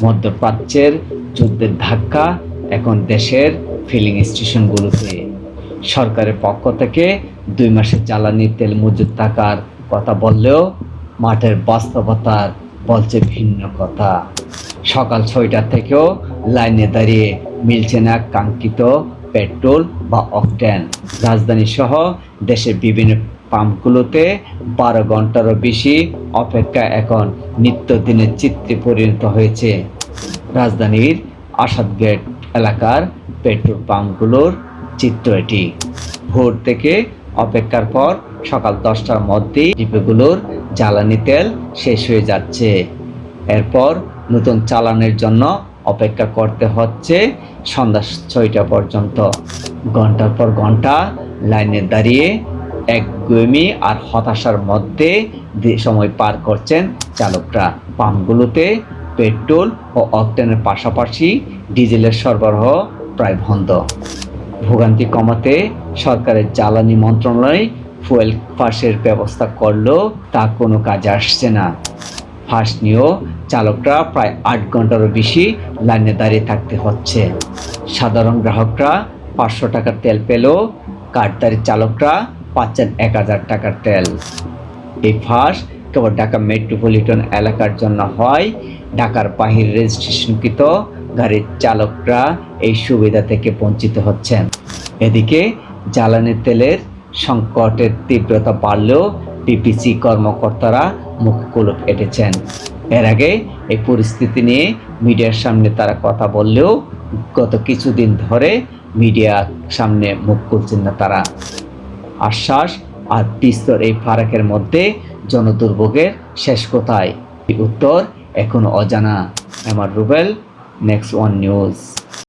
মধ্যপ্রাচ্যের যুদ্ধের ধাক্কা এখন দেশের ফিলিং স্টেশনগুলোতে। সরকারের পক্ষ থেকে ২ মাসের জ্বালানি তেল মজুত থাকার কথা বললেও মাঠের বাস্তবতার বলছে ভিন্ন কথা। সকাল ৬টা থেকেও লাইনে দাঁড়িয়ে মিলছে না কাঙ্ক্ষিত পেট্রোল বা অকটেন। রাজধানী সহ দেশের বিভিন্ন পাম্পগুলোতে ১২ ঘন্টারও বেশি অপেক্ষা এখন নিত্যদিনের চিত্রে পরিণত হয়েছে। রাজধানীর আসাদগেট এলাকার পেট্রোল পাম্পগুলোর চিত্র এটি। ভোর থেকে অপেক্ষার পর সকাল ১০টার মধ্যেই ডিপোগুলোর জ্বালানি তেল শেষ হয়ে যাচ্ছে। এরপর নতুন চালানের জন্য অপেক্ষা করতে হচ্ছে সন্ধ্যা ৬টা পর্যন্ত। ঘন্টার পর ঘন্টা লাইনে দাঁড়িয়ে একগুঁয়েমি আর হতাশার মধ্যে সময় পার করছেন চালকরা। পাম্পগুলোতে পেট্রোল ও অকটেনের পাশাপাশি ডিজেলের সরবরাহ প্রায় বন্ধ। ভোগান্তি কমাতে সরকারের জ্বালানি মন্ত্রণালয় ফুয়েল পাসের ব্যবস্থা করলেও তা কোনো কাজে আসছে না। পাস নিয়েও চালকরা প্রায় ৮ ঘন্টারও বেশি লাইনে দাঁড়িয়ে থাকতে হচ্ছে। সাধারণ গ্রাহকরা ৫০০ টাকার তেল পেলেও কার্ডধারী চালকরা পাচ্ছেন ১,০০০ টাকার তেল। এই পাস কেবল ঢাকা মেট্রোপলিটন এলাকার জন্য হয়। ঢাকার বাহিরে রেজিস্ট্রেশনকৃত গাড়ির চালকরা এই সুবিধা থেকে বঞ্চিত হচ্ছেন। এদিকে জ্বালানি তেলের সংকটের তীব্রতা বাড়লেও বিপিসি কর্মকর্তারা মুখ কুলুপ এঁটেছেন। এর আগে এই পরিস্থিতি নিয়ে মিডিয়ার সামনে তারা কথা বললেও গত কিছুদিন ধরে মিডিয়ার সামনে মুখ খুলছেন না তারা। আশ্বাস আর বিস্তর এই ফারাকের মধ্যে জনদুর্ভোগের শেষ কোথায়? উত্তর এখনো অজানা। আমার রুবেল, নেক্সট ওয়ান নিউজ।